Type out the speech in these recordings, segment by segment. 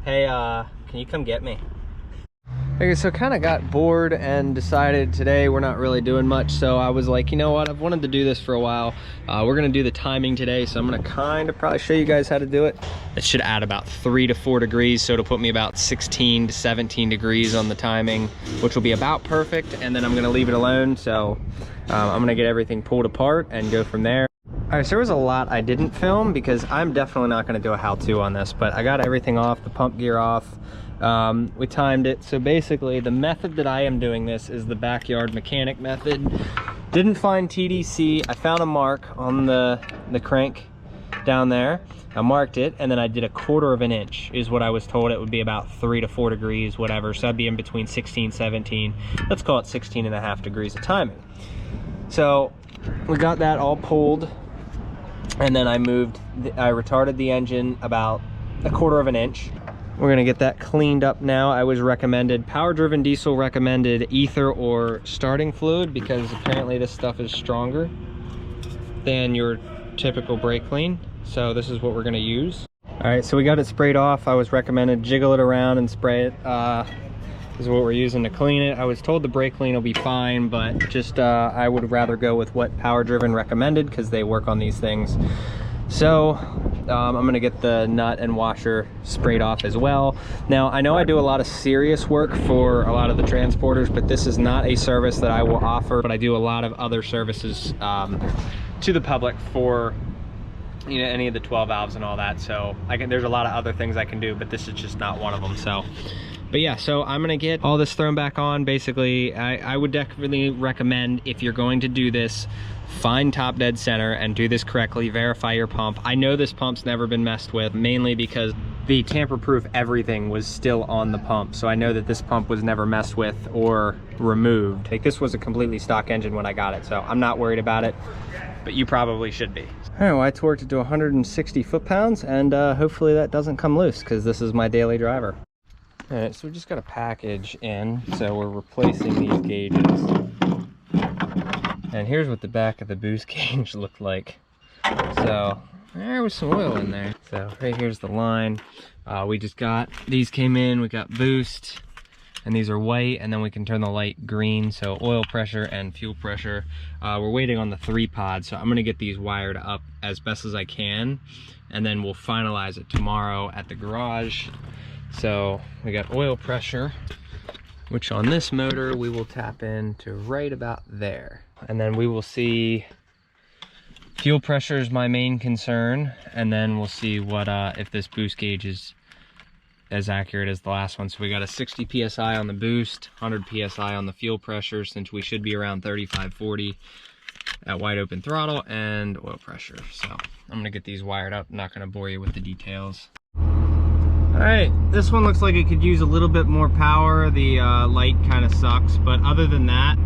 Hey, can you come get me? Okay, so kind of got bored and decided today we're not really doing much, so I was like, you know what, I've wanted to do this for a while. We're gonna do the timing today, so I'm gonna kind of probably show you guys how to do it. It should add about 3 to 4 degrees, so it'll put me about 16 to 17 degrees on the timing, which will be about perfect, and then I'm gonna leave it alone. So I'm gonna get everything pulled apart and go from there. All right, so there was a lot I didn't film because I'm definitely not gonna do a how-to on this, but I got everything off, the pump gear off. We timed it. So basically the method that I am doing this is the backyard mechanic method. Didn't find TDC. I found a mark on the crank down there. I marked it, and then I did 1/4 of an inch is what I was told. It would be about 3 to 4 degrees, whatever. So I'd be in between 16, 17. Let's call it 16.5 degrees of timing. So we got that all pulled, and then I retarded the engine about 1/4 of an inch. We're gonna get that cleaned up now. I was recommended, power driven diesel recommended ether or starting fluid, because apparently this stuff is stronger than your typical brake clean. So this is what we're gonna use. All right, so we got it sprayed off. I was recommended jiggle it around and spray it. This is what we're using to clean it. I was told the brake clean will be fine, but just I would rather go with what power driven recommended because they work on these things. So I'm gonna get the nut and washer sprayed off as well. Now, I know I do a lot of serious work for a lot of the transporters, but this is not a service that I will offer, but I do a lot of other services to the public for, you know, any of the 12 valves and all that. So there's a lot of other things I can do, but this is just not one of them. So, but yeah, so I'm gonna get all this thrown back on. Basically, I would definitely recommend, if you're going to do this, find top dead center and do this correctly. Verify your pump. I know this pump's never been messed with, mainly because the tamper-proof everything was still on the pump. So I know that this pump was never messed with or removed. Like, this was a completely stock engine when I got it, so I'm not worried about it, but you probably should be. All right, well, I torqued it to 160 foot-pounds, and hopefully that doesn't come loose, because this is my daily driver. All right, so we just got a package in, so we're replacing these gauges. And here's what the back of the boost gauge looked like. So there was some oil in there. So right here's the line. We just got, these came in, we got boost, and these are white, and then we can turn the light green. So oil pressure and fuel pressure. We're waiting on the 3-pod, so I'm gonna get these wired up as best as I can, and then we'll finalize it tomorrow at the garage. So we got oil pressure, which on this motor we will tap into right about there. And then we will see, fuel pressure is my main concern, and then we'll see what if this boost gauge is as accurate as the last one. So we got a 60 psi on the boost, 100 psi on the fuel pressure, since we should be around 35, 40 at wide open throttle, and oil pressure. So I'm gonna get these wired up. I'm not gonna bore you with the details. All right, this one looks like it could use a little bit more power. The light kind of sucks, but other than that,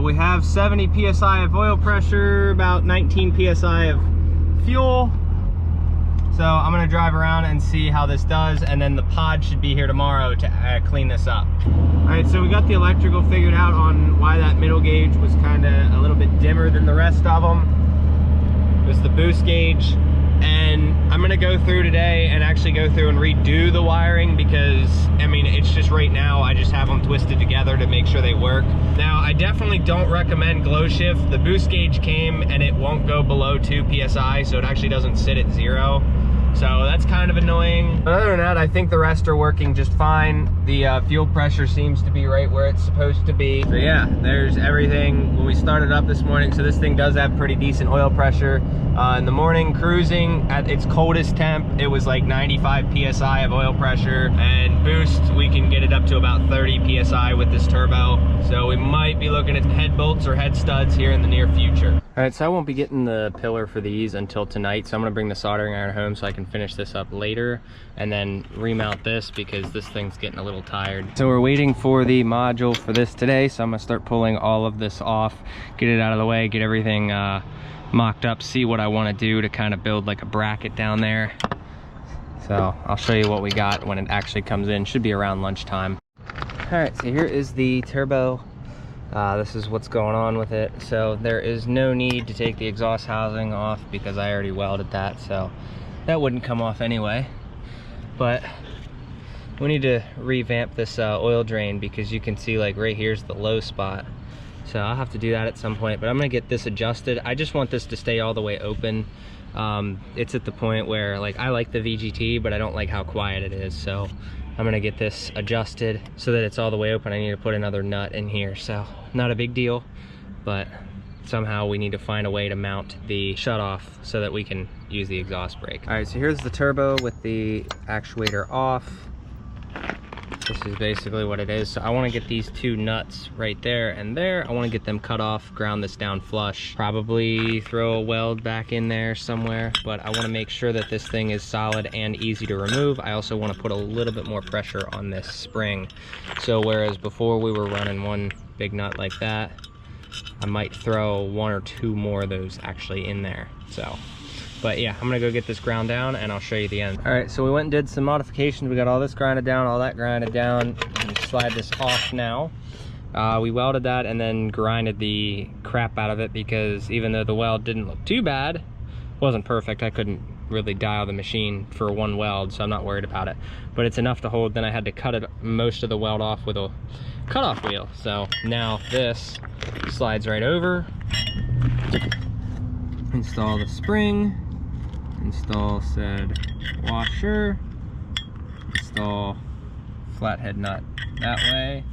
we have 70 psi of oil pressure, about 19 psi of fuel. So I'm gonna drive around and see how this does, and then the pod should be here tomorrow to clean this up. All right, so we got the electrical figured out on why that middle gauge was kind of a little bit dimmer than the rest of them. It was the boost gauge. And I'm gonna go through today and actually go through and redo the wiring, because I mean, it's just right now I just have them twisted together to make sure they work. Now, I definitely don't recommend glow shift. The boost gauge came and it won't go below 2 psi, so it actually doesn't sit at 0. So that's kind of annoying. But other than that, I think the rest are working just fine. The fuel pressure seems to be right where it's supposed to be. So yeah, there's everything when we started up this morning. So this thing does have pretty decent oil pressure. In the morning, cruising at its coldest temp, it was like 95 psi of oil pressure, and boost, we can get it up to about 30 psi with this turbo. So we might be looking at head bolts or head studs here in the near future. All right, so I won't be getting the pillar for these until tonight, so I'm gonna bring the soldering iron home so I can finish this up later and then remount this, because this thing's getting a little tired. So we're waiting for the module for this today, so I'm gonna start pulling all of this off, get it out of the way, get everything mocked up, see what I want to do to kind of build like a bracket down there. So I'll show you what we got when it actually comes in. Should be around lunchtime. All right, so here is the turbo. This is what's going on with it. So there is no need to take the exhaust housing off because I already welded that, so that wouldn't come off anyway. But we need to revamp this oil drain, because you can see like right here's the low spot. So I'll have to do that at some point, but I'm gonna get this adjusted. I just want this to stay all the way open. It's at the point where like I like the VGT, but I don't like how quiet it is. So I'm gonna get this adjusted so that it's all the way open. I need to put another nut in here. So not a big deal, but somehow we need to find a way to mount the shutoff so that we can use the exhaust brake. All right, so here's the turbo with the actuator off. This is basically what it is. So I want to get these two nuts right there and there. I want to get them cut off, ground this down flush, probably throw a weld back in there somewhere, but I want to make sure that this thing is solid and easy to remove. I also want to put a little bit more pressure on this spring. So whereas before we were running one big nut like that, I might throw one or two more of those actually in there. So, but yeah, I'm gonna go get this ground down and I'll show you the end. All right, so we went and did some modifications. We got all this grinded down, all that grinded down. And slide this off now. We welded that and then grinded the crap out of it, because even though the weld didn't look too bad, it wasn't perfect. I couldn't really dial the machine for one weld, so I'm not worried about it. But it's enough to hold. Then I had to cut it, most of the weld off with a cutoff wheel. So now this slides right over. Install the spring, install said washer, install flathead nut that way,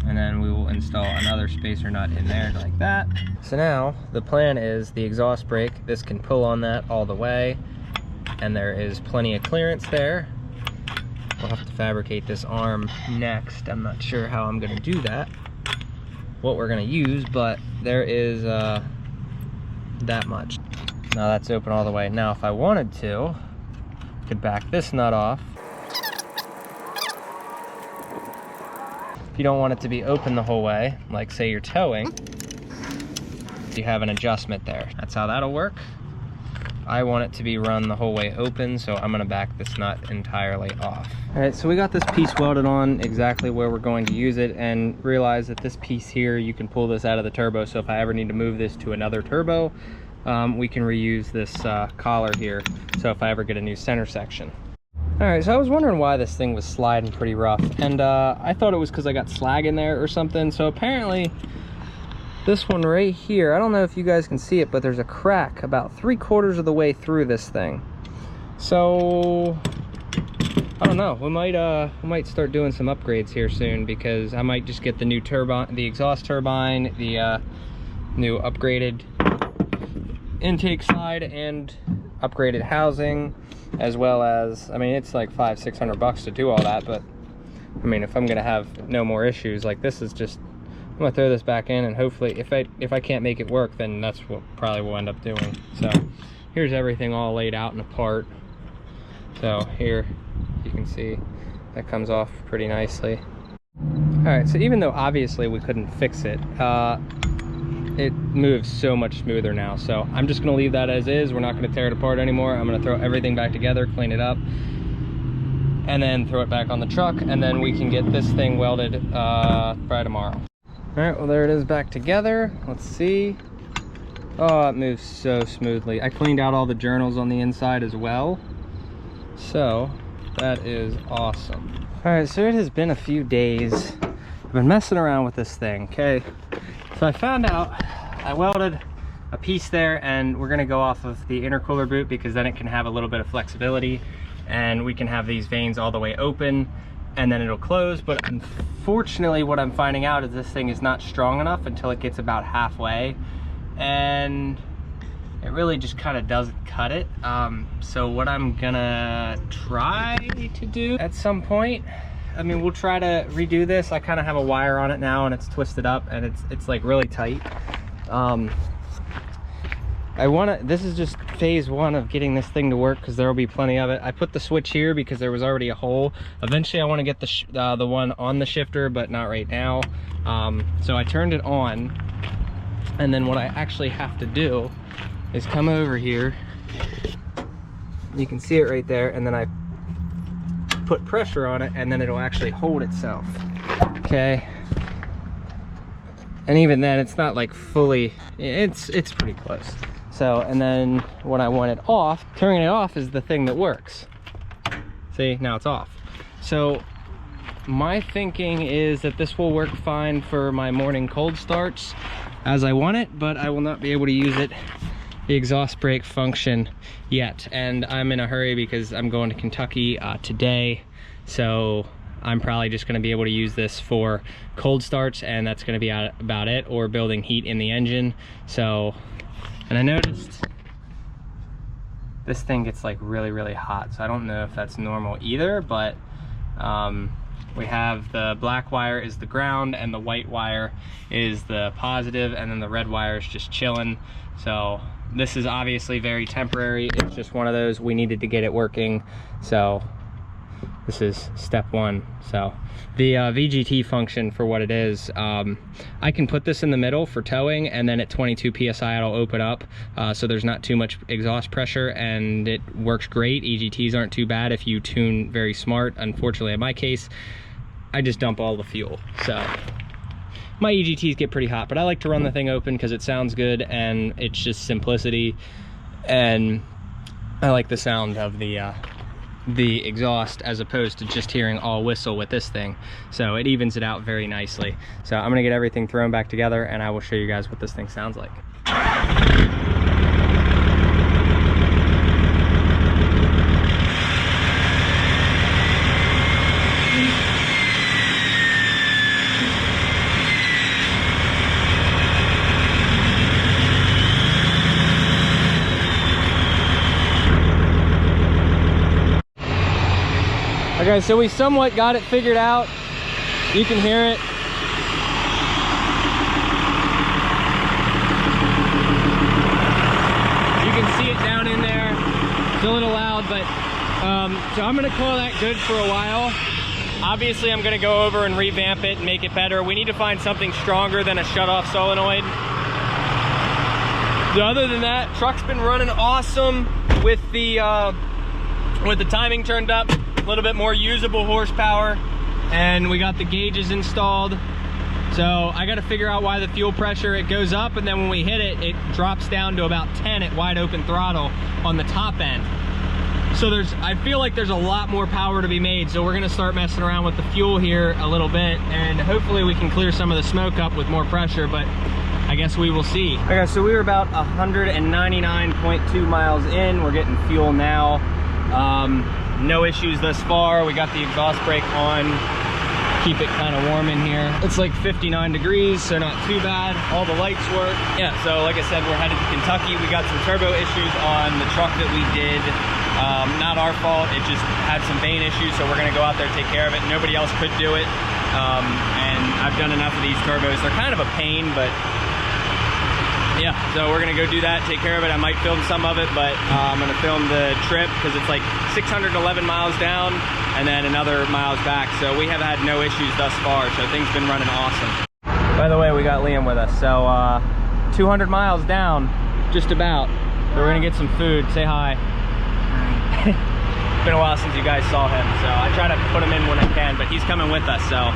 and then we will install another spacer nut in there like that. So now the plan is the exhaust brake, this can pull on that all the way, and there is plenty of clearance there. We'll have to fabricate this arm next. I'm not sure how I'm gonna do that, what we're gonna use, but there is that much. Now that's open all the way. Now if I wanted to, I could back this nut off. If you don't want it to be open the whole way, like say you're towing, you have an adjustment there. That's how that'll work. I want it to be run the whole way open, so I'm gonna back this nut entirely off. All right, so we got this piece welded on exactly where we're going to use it, and realize that this piece here, you can pull this out of the turbo, so if I ever need to move this to another turbo, we can reuse this collar here, so if I ever get a new center section. All right, so I was wondering why this thing was sliding pretty rough, and I thought it was because I got slag in there or something. So apparently this one right here, I don't know if you guys can see it, but there's a crack about 3/4 of the way through this thing. So I don't know, we might start doing some upgrades here soon, because I might just get the new turbine, the exhaust turbine, the new upgraded intake side and upgraded housing, as well as, I mean, it's like $500-600 bucks to do all that, but I mean, if I'm gonna have no more issues, like this is just, I'm gonna throw this back in, and hopefully if I can't make it work, then that's what probably we'll end up doing. So here's everything all laid out and apart. So here you can see that comes off pretty nicely. All right, so even though obviously we couldn't fix it, it moves so much smoother now. So I'm just gonna leave that as is. We're not gonna tear it apart anymore. I'm gonna throw everything back together, clean it up, and then throw it back on the truck, and then we can get this thing welded by tomorrow. All right, well, there it is back together. Let's see. Oh, it moves so smoothly. I cleaned out all the journals on the inside as well. So that is awesome. All right, so it has been a few days. I've been messing around with this thing, okay? So I found out, I welded a piece there, and we're gonna go off of the intercooler boot, because then it can have a little bit of flexibility, and we can have these vanes all the way open, and then it'll close. But unfortunately, what I'm finding out is this thing is not strong enough until it gets about halfway, and it really just kind of doesn't cut it. So what I'm gonna try to do at some point, I mean, we'll try to redo this. I kind of have a wire on it now, and it's twisted up, and it's like really tight. This is just phase one of getting this thing to work, because there will be plenty of it. I put the switch here because there was already a hole. Eventually I want to get the one on the shifter, but not right now. So I turned it on, and then what I actually have to do is come over here. You can see it right there, and then I put pressure on it, and then it'll actually hold itself. Okay, and even then it's not like fully, it's pretty close. So, and then when I want it off, turning it off is the thing that works. See, now it's off. So my thinking is that this will work fine for my morning cold starts as I want it, but I will not be able to use it, the exhaust brake function, yet. And I'm in a hurry because I'm going to Kentucky today, so I'm probably just going to be able to use this for cold starts, and that's going to be about it, or building heat in the engine. So, and I noticed this thing gets like really hot, so I don't know if that's normal either, but we have the black wire is the ground and the white wire is the positive, and then the red wire is just chilling. So this is obviously very temporary. It's just one of those, we needed to get it working, so this is step one. So the VGT function, for what it is, I can put this in the middle for towing, and then at 22 psi it'll open up, so there's not too much exhaust pressure, and it works great. EGTs aren't too bad if you tune very smart. Unfortunately in my case, I just dump all the fuel, so my EGTs get pretty hot, but I like to run the thing open because it sounds good, and it's just simplicity, and I like the sound of the exhaust as opposed to just hearing all whistle with this thing. So it evens it out very nicely. So I'm gonna get everything thrown back together, and I will show you guys what this thing sounds like. Okay, so we somewhat got it figured out. You can hear it. You can see it down in there. It's a little loud, but so I'm gonna call that good for a while. Obviously, I'm gonna go over and revamp it and make it better. We need to find something stronger than a shut-off solenoid. So other than that, truck's been running awesome with the timing turned up. A little bit more usable horsepower, and we got the gauges installed. So I got to figure out why the fuel pressure, it goes up, and then when we hit it, it drops down to about 10 at wide open throttle on the top end. So I feel like there's a lot more power to be made. So we're gonna start messing around with the fuel here a little bit, and hopefully we can clear some of the smoke up with more pressure, but I guess we will see. Okay, so we were about 199.2 miles in. We're getting fuel now. No issues thus far. We got the exhaust brake on, keep it kind of warm in here. It's like 59 degrees, so not too bad. All the lights work. Yeah, so like I said, we're headed to Kentucky. We got some turbo issues on the truck that we did. Not our fault, it just had some vane issues, so we're gonna go out there and take care of it. Nobody else could do it. And I've done enough of these turbos. They're kind of a pain, but yeah, so we're gonna go do that, take care of it. I might film some of it, but I'm gonna film the trip because it's like 611 miles down and then another miles back. So we have had no issues thus far, so things been running awesome. By the way, we got Liam with us. So 200 miles down, just about. So we're gonna get some food. Say hi. Hi. It's been a while since you guys saw him, so I try to put him in when I can, but he's coming with us, so.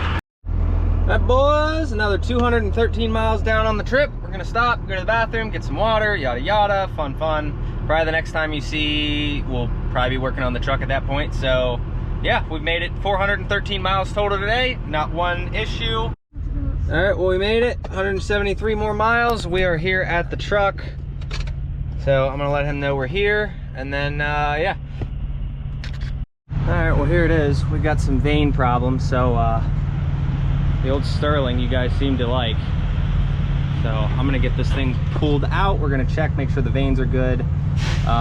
That boys, another 213 miles down on the trip. We're gonna stop, go to the bathroom, get some water, yada yada, fun. Probably the next time you see, we'll probably be working on the truck at that point. So yeah, we've made it 413 miles total today, not one issue. All right, well we made it, 173 more miles. We are here at the truck. So I'm gonna let him know we're here, and then yeah. All right, well here it is. We got some vane problems, so the old Sterling you guys seem to like. So I'm gonna get this thing pulled out. We're gonna check, make sure the vanes are good,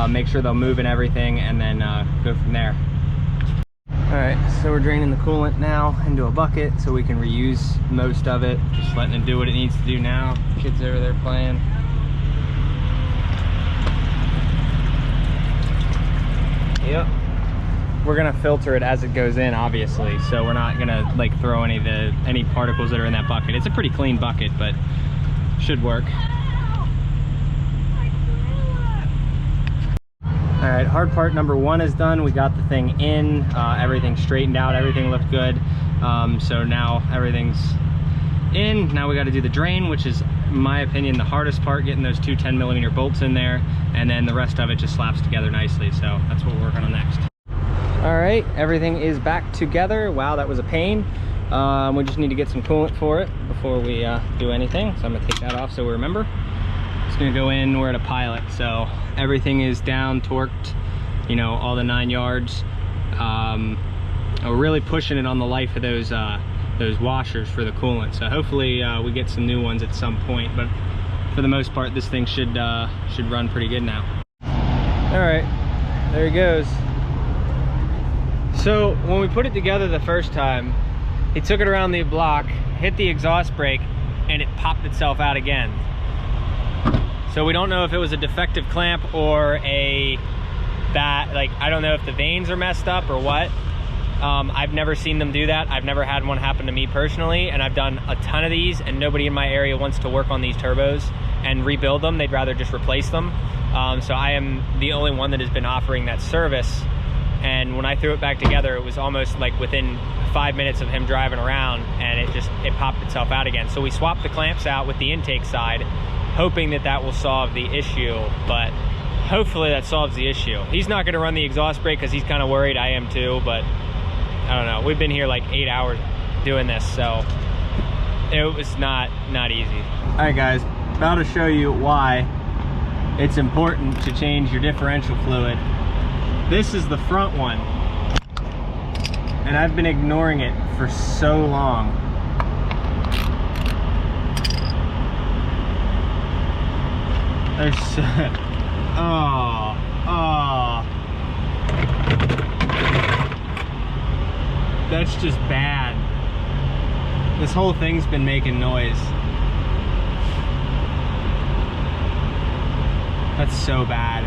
make sure they'll move and everything, and then go from there. All right, so we're draining the coolant now into a bucket so we can reuse most of it. Just letting it do what it needs to do now. Kids over there playing. Yep. We're gonna filter it as it goes in, obviously, so we're not gonna like throw any particles that are in that bucket. It's a pretty clean bucket, but should work. All right, hard part number one is done. We got the thing in, everything straightened out, everything looked good. So now everything's in. Now we got to do the drain, which is, in my opinion, the hardest part, getting those two 10mm bolts in there, and then the rest of it just slaps together nicely. So that's what we're working on next. All right, everything is back together. Wow, that was a pain. We just need to get some coolant for it before we do anything. So I'm gonna take that off so we remember. It's gonna go in, we're at a pilot. So everything is down, torqued, you know, all the 9 yards. We're really pushing it on the life of those washers for the coolant. So hopefully we get some new ones at some point, but for the most part, this thing should run pretty good now. All right, there he goes. So when we put it together the first time, he took it around the block, hit the exhaust brake, and it popped itself out again. So we don't know if it was a defective clamp or I don't know if the vanes are messed up or what. I've never seen them do that. I've never had one happen to me personally, and I've done a ton of these, and nobody in my area wants to work on these turbos and rebuild them. They'd rather just replace them. So I am the only one that has been offering that service. And when I threw it back together, it was almost like within 5 minutes of him driving around, and it popped itself out again. So we swapped the clamps out with the intake side, hoping that that will solve the issue, but hopefully that solves the issue. He's not gonna run the exhaust brake because he's kind of worried. I am too, but I don't know. We've been here like 8 hours doing this, so it was not easy. All right, guys, about to show you why it's important to change your differential fluid. This is the front one, and I've been ignoring it for so long. There's that's just bad. This whole thing's been making noise. That's so bad.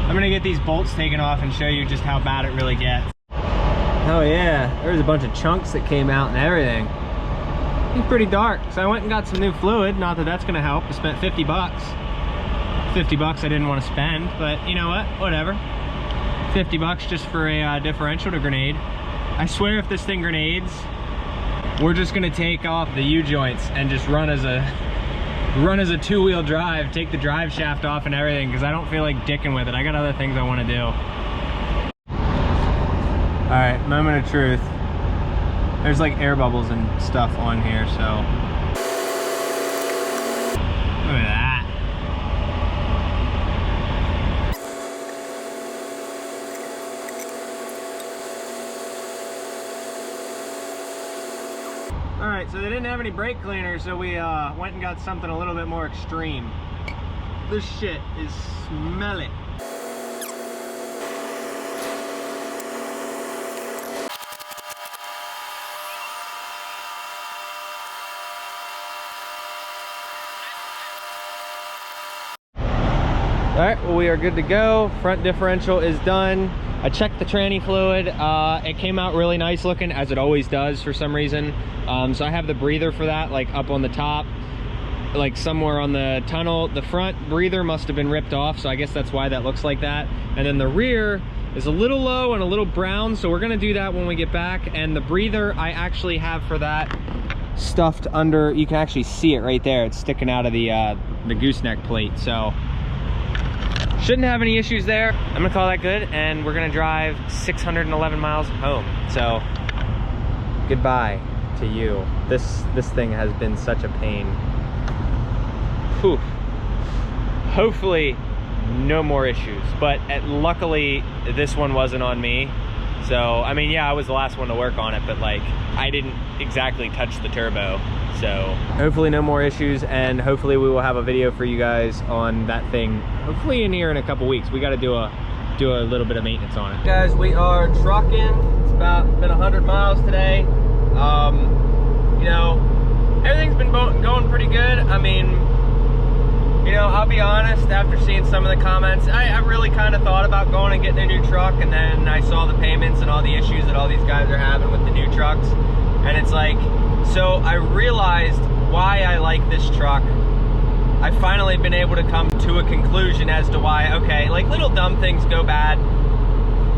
I'm gonna get these bolts taken off and show you just how bad it really gets. Oh yeah, there's a bunch of chunks that came out and everything. It's pretty dark, so I went and got some new fluid. Not that that's gonna help. I spent 50 bucks. 50 bucks I didn't want to spend, but you know what, whatever. 50 bucks just for a differential to grenade. I swear if this thing grenades, we're just gonna take off the U-joints and just run as a two-wheel drive, take the drive shaft off and everything, because I don't feel like dicking with it. I got other things I want to do. All right, moment of truth. There's like air bubbles and stuff on here, so. Look at that. All right, so they didn't have any brake cleaner, so we went and got something a little bit more extreme. This shit is smelly. All right, well, we are good to go. Front differential is done. I checked the tranny fluid. It came out really nice looking, as it always does for some reason. So I have the breather for that, like up on the top, like somewhere on the tunnel. The front breather must have been ripped off, so I guess that's why that looks like that. And then the rear is a little low and a little brown, so we're gonna do that when we get back. And the breather I actually have for that stuffed under, you can actually see it right there. It's sticking out of the gooseneck plate, so shouldn't have any issues there. I'm gonna call that good, and we're gonna drive 611 miles home. So goodbye to you. This thing has been such a pain. Whew. Hopefully no more issues, but luckily this one wasn't on me. So I mean, yeah, I was the last one to work on it, but like I didn't exactly touch the turbo. So hopefully no more issues, and hopefully we will have a video for you guys on that thing hopefully in here in a couple weeks. We got to do a little bit of maintenance on it. Guys, we are trucking. It's been 100 miles today. You know, everything's been going pretty good. I mean, you know, I'll be honest, after seeing some of the comments, I really kind of thought about going and getting a new truck, and then I saw the payments and all the issues that all these guys are having with the new trucks, and it's like, so I realized why I like this truck. I've finally been able to come to a conclusion as to why, okay, like little dumb things go bad,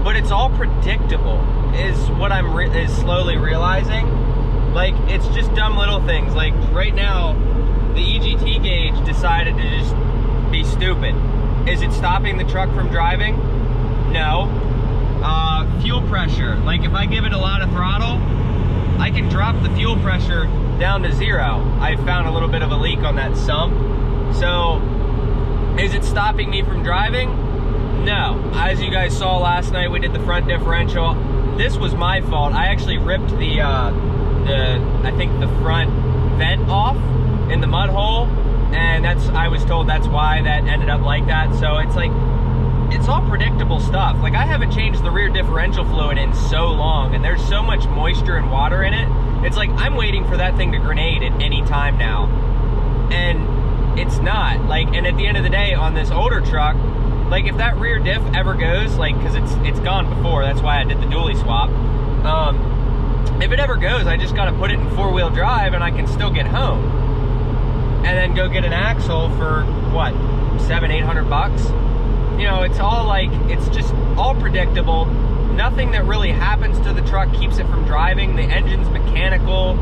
but it's all predictable, is what I'm slowly realizing. Like, it's just dumb little things. Like right now, the EGT gauge decided to just be stupid. Is it stopping the truck from driving? No. fuel pressure. Like if I give it a lot of throttle, I can drop the fuel pressure down to 0. I found a little bit of a leak on that sump. So is it stopping me from driving? No. As you guys saw last night, we did the front differential. This was my fault. I actually ripped I think the front vent off in the mud hole, and I was told that's why that ended up like that. So it's like, it's all predictable stuff. Like I haven't changed the rear differential fluid in so long, and there's so much moisture and water in it. It's like I'm waiting for that thing to grenade at any time now, and it's not. Like, and at the end of the day on this older truck, like if that rear diff ever goes, like, cause it's gone before, that's why I did the dually swap. If it ever goes, I just gotta put it in 4-wheel drive and I can still get home. And then go get an axle for what, $700-800? You know, it's all like, it's just all predictable. Nothing that really happens to the truck keeps it from driving. The engine's mechanical.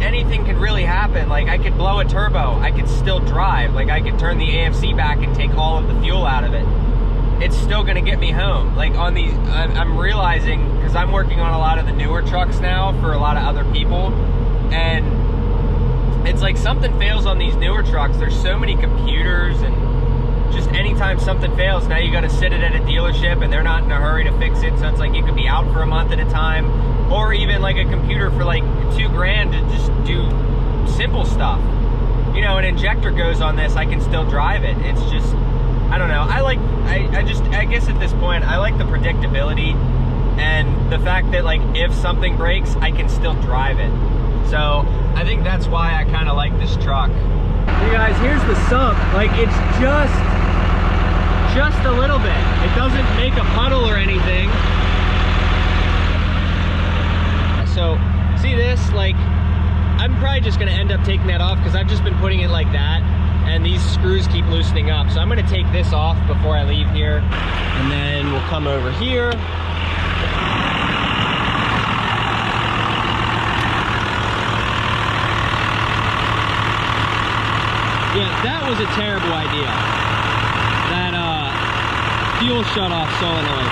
Anything could really happen. Like I could blow a turbo, I could still drive. Like I could turn the AFC back and take all of the fuel out of it. It's still gonna get me home. Like on these, I'm realizing, because I'm working on a lot of the newer trucks now for a lot of other people, and it's like something fails on these newer trucks. There's so many computers, and just anytime something fails, now you gotta sit it at a dealership and they're not in a hurry to fix it. So it's like you could be out for a month at a time, or even like a computer for like $2,000 to just do simple stuff. You know, an injector goes on this, I can still drive it. It's just, I don't know. I guess at this point, I like the predictability and the fact that like if something breaks, I can still drive it. So I think that's why I kind of like this truck. You guys, here's the sump. Like it's just a little bit. It doesn't make a puddle or anything. So see this, like I'm probably just gonna end up taking that off because I've just been putting it like that, and these screws keep loosening up. So I'm gonna take this off before I leave here, and then we'll come over here. Yeah, that was a terrible idea. That fuel shut-off solenoid.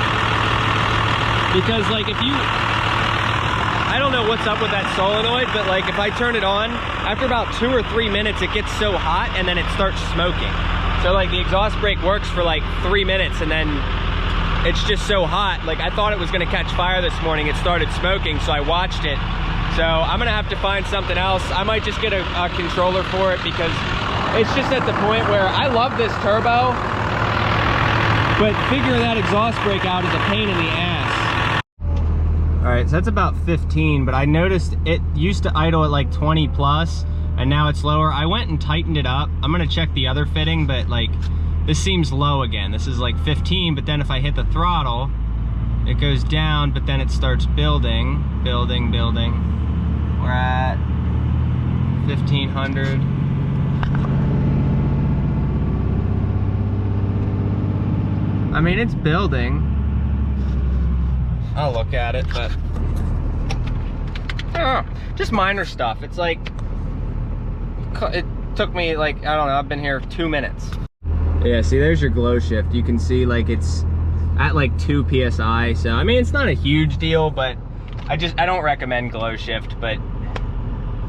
Because like if you, I don't know what's up with that solenoid, but like if I turn it on, after about 2 or 3 minutes, it gets so hot and then it starts smoking. So like the exhaust brake works for like 3 minutes and then it's just so hot. Like I thought it was gonna catch fire this morning. It started smoking, so I watched it. So I'm gonna have to find something else. I might just get a controller for it because it's just at the point where I love this turbo, but figuring that exhaust brake out is a pain in the ass. All right, so that's about 15, but I noticed it used to idle at like 20 plus, and now it's lower. I went and tightened it up. I'm gonna check the other fitting, but like, this seems low again. This is like 15, but then if I hit the throttle, it goes down, but then it starts building. We're at 1,500. I mean, it's building. I'll look at it, but just minor stuff. It's like, it took me like, I don't know, I've been here 2 minutes. Yeah, see, there's your glow shift. You can see like it's at like 2 PSI. So, I mean, it's not a huge deal, but I don't recommend glow shift, but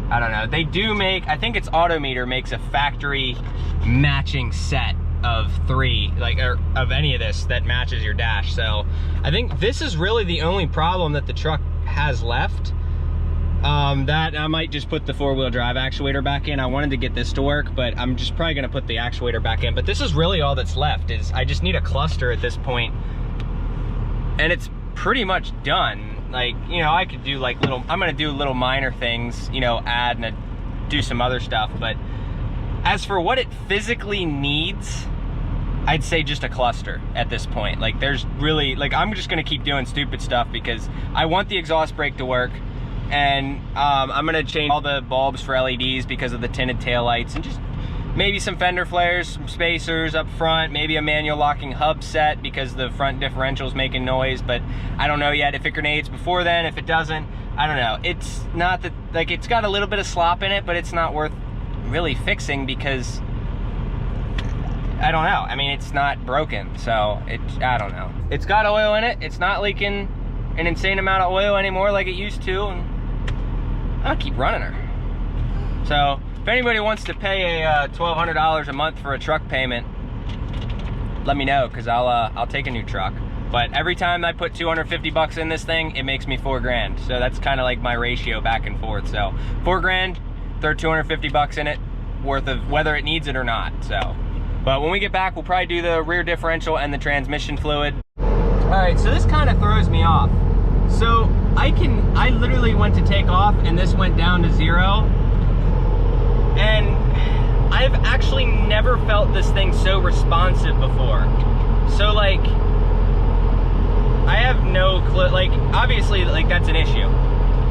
I don't know. They do make, I think it's Autometer makes a factory matching set of 3, like, or of any of this that matches your dash. So I think this is really the only problem that the truck has left. That I might just put the 4-wheel drive actuator back in. I wanted to get this to work, but I'm just probably gonna put the actuator back in. But this is really all that's left, is I just need a cluster at this point, and it's pretty much done. Like, you know, I could do like little, I'm gonna do little minor things, you know, add and do some other stuff, but as for what it physically needs, I'd say just a cluster at this point. Like there's really, like I'm just gonna keep doing stupid stuff because I want the exhaust brake to work, and I'm gonna change all the bulbs for LEDs because of the tinted taillights, and just maybe some fender flares, some spacers up front, maybe a manual locking hub set because the front differential's making noise, but I don't know yet if it grenades before then. If it doesn't, I don't know. It's not that, like, it's got a little bit of slop in it, but it's not worth really fixing because I don't know. I mean, it's not broken, so I don't know. It's got oil in it. It's not leaking an insane amount of oil anymore like it used to, and I'm gonna keep running her. So if anybody wants to pay a $1,200 a month for a truck payment, let me know, because I'll take a new truck. But every time I put 250 bucks in this thing, it makes me $4 grand. So that's kind of like my ratio back and forth. So $4 grand, throw 250 bucks in it, worth of whether it needs it or not. So, but when we get back, we'll probably do the rear differential and the transmission fluid. All right, so this kind of throws me off. So I literally went to take off and this went down to 0. And I've actually never felt this thing so responsive before. So like, I have no clue, like obviously like that's an issue.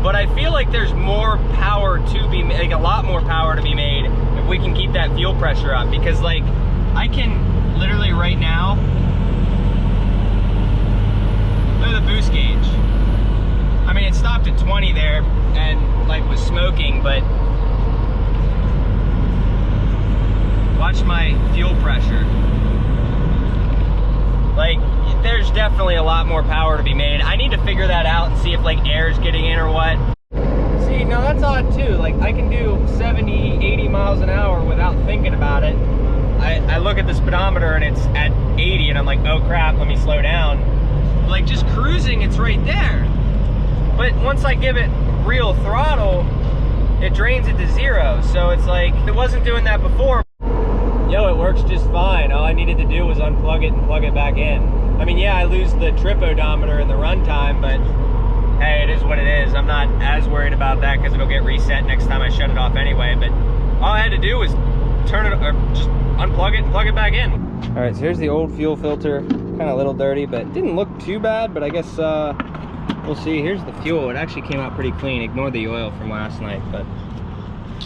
But I feel like there's more power to be, like a lot more power to be made if we can keep that fuel pressure up. Because like, I can literally right now, look at the boost gauge. I mean, it stopped at 20 there and like was smoking, but watch my fuel pressure. Like, there's definitely a lot more power to be made. I need to figure that out and see if like air's getting in or what. See, no, that's odd too. Like I can do 70, 80 miles an hour without thinking about it. I look at the speedometer and it's at 80 and I'm like, oh crap, let me slow down. Like just cruising, it's right there. But once I give it real throttle, it drains it to 0. So it's like, it wasn't doing that before. Yo, it works just fine. All I needed to do was unplug it and plug it back in. I mean, yeah, I lose the trip odometer in the runtime, but hey, it is what it is. I'm not as worried about that because it'll get reset next time I shut it off anyway. But all I had to do was turn it, or just unplug it and plug it back in. All right, so here's the old fuel filter. Kind of a little dirty, but it didn't look too bad, but I guess we'll see. Here's the fuel. It actually came out pretty clean. Ignore the oil from last night, but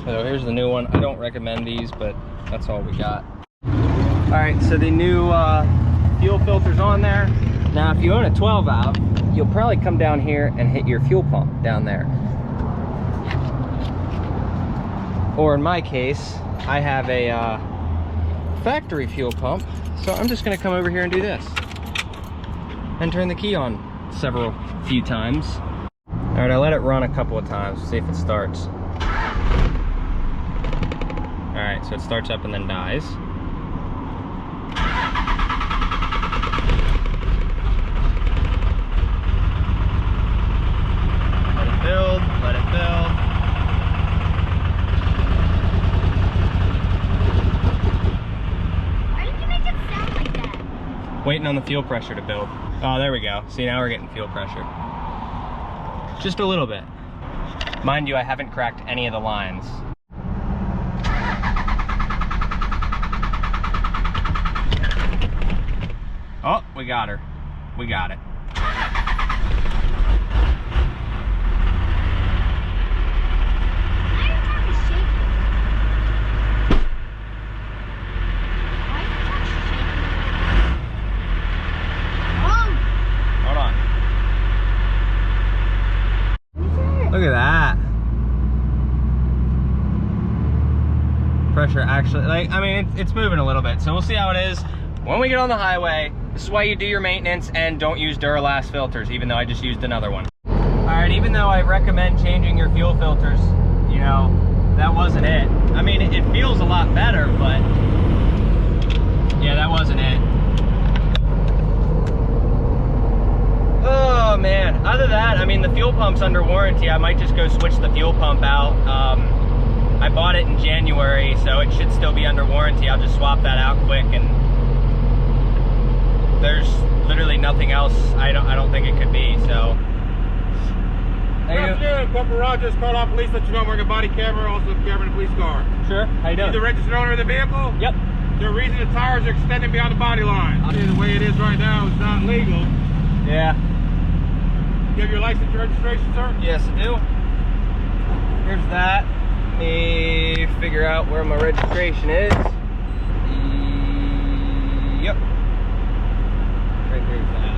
so here's the new one. I don't recommend these, but that's all we got. All right, so the new fuel filter's on there. Now, if you own a 12 valve, you'll probably come down here and hit your fuel pump down there. Or in my case, I have a factory fuel pump, so I'm just gonna come over here and do this and turn the key on few times. All right, I let it run a couple of times, see if it starts. All right, so it starts up and then dies. Let it build, let it build. Why did you make it sound like that? Waiting on the fuel pressure to build. Oh, there we go. See, now we're getting fuel pressure. Just a little bit. Mind you, I haven't cracked any of the lines. Oh, we got her. We got it. Look at that. Pressure actually, like, I mean, it's moving a little bit. So we'll see how it is when we get on the highway. This is why you do your maintenance and don't use Duralast filters, even though I just used another one. All right, even though I recommend changing your fuel filters, you know, that wasn't it. I mean, it feels a lot better, but yeah, that wasn't it. Oh man, other than that, I mean, the fuel pump's under warranty. I might just go switch the fuel pump out. I bought it in January, so it should still be under warranty. I'll just swap that out quick, and there's literally nothing else I don't think it could be, so. Good afternoon, Corporal Rogers, Carlisle Police. Let you know I'm wearing a body camera, also a camera in the police car. Sure, how you doing? You the registered owner of the vehicle? Yep. Is there a reason the tires are extending beyond the body line? The way it is right now is not legal. Yeah. You have your license and registration, sir? Yes, I do. Here's that. Let me figure out where my registration is. Yep. Right there's that.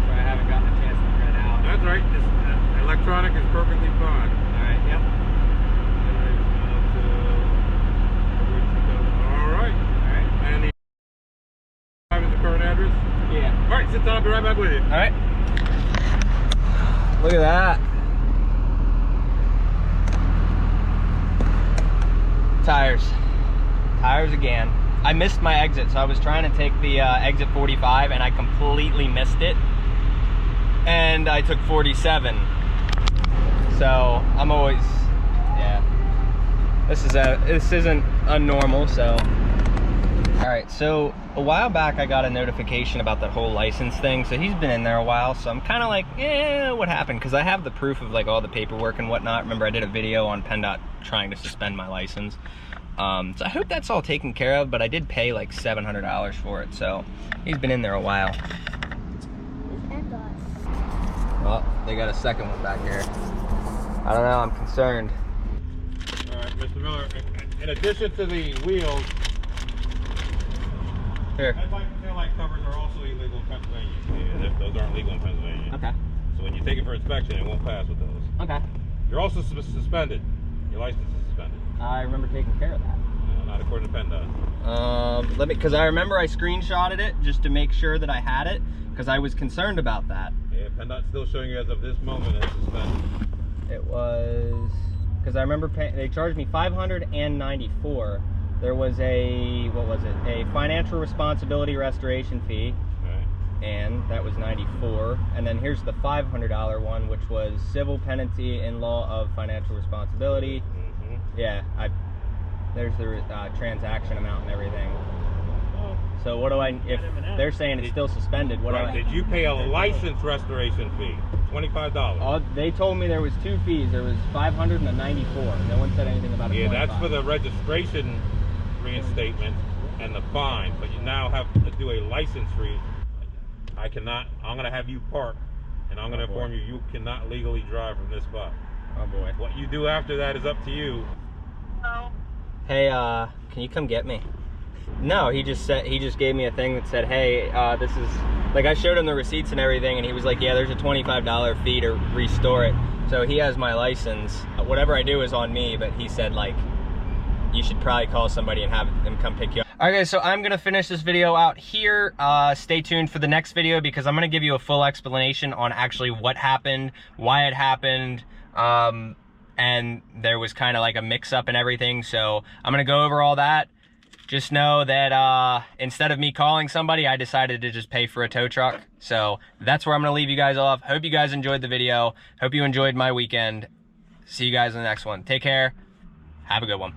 Sorry, I haven't gotten a chance to print it out. That's right. This electronic is perfectly fine. All right, yep. All right. All right. And the sit down. I'll be right back with you. All right. Look at that. Tires again. I missed my exit, so I was trying to take the exit 45 and I completely missed it. And I took 47. So I'm always, yeah. This isn't unnormal, so. All right, so a while back I got a notification about that whole license thing. So he's been in there a while, so I'm kind of like, what happened? Because I have the proof of like all the paperwork and whatnot. Remember I did a video on PennDOT trying to suspend my license. So I hope that's all taken care of, but I did pay like $700 for it, so he's been in there a while. Well, they got a second one back here. I don't know, I'm concerned. All right, Mr. Miller, in addition to the wheels, here. headlight and taillight covers are also illegal in Pennsylvania. Yeah, those aren't legal in Pennsylvania. Okay. So when you take it for inspection, it won't pass with those. Okay. You're also suspended. Your license is suspended. I remember taking care of that. No, not according to PennDOT. Because I remember I screenshotted it just to make sure that I had it, because I was concerned about that. Yeah, PennDOT's still showing you as of this moment as suspended. It was, because I remember they charged me $594. There was a, what was it? A financial responsibility restoration fee. Okay. And that was $94. And then here's the $500 one, which was civil penalty in law of financial responsibility. Mm-hmm. Yeah, there's the transaction amount and everything. So what do I, if they're saying it's still suspended, what do I? Did you pay a license restoration fee? $25. They told me there was two fees. There was $500 and a $94. No one said anything about it. Yeah, that's for the registration reinstatement and the fine, but you now have to do a license fee. I'm gonna have you park, and I'm gonna inform you, you cannot legally drive from this spot. Oh boy. What you do after that is up to you. Oh. Hey, can you come get me? No, he just gave me a thing that said, hey, this is, like, I showed him the receipts and everything, and he was like, yeah, there's a $25 fee to restore it. So he has my license. Whatever I do is on me, but he said, like, you should probably call somebody and have them come pick you up. All right, guys, so I'm gonna finish this video out here. Stay tuned for the next video, because I'm gonna give you a full explanation on actually what happened, why it happened, and there was kind of like a mix-up and everything. So I'm gonna go over all that. Just know that instead of me calling somebody, I decided to just pay for a tow truck. So that's where I'm gonna leave you guys off. Hope you guys enjoyed the video. Hope you enjoyed my weekend. See you guys in the next one. Take care. Have a good one.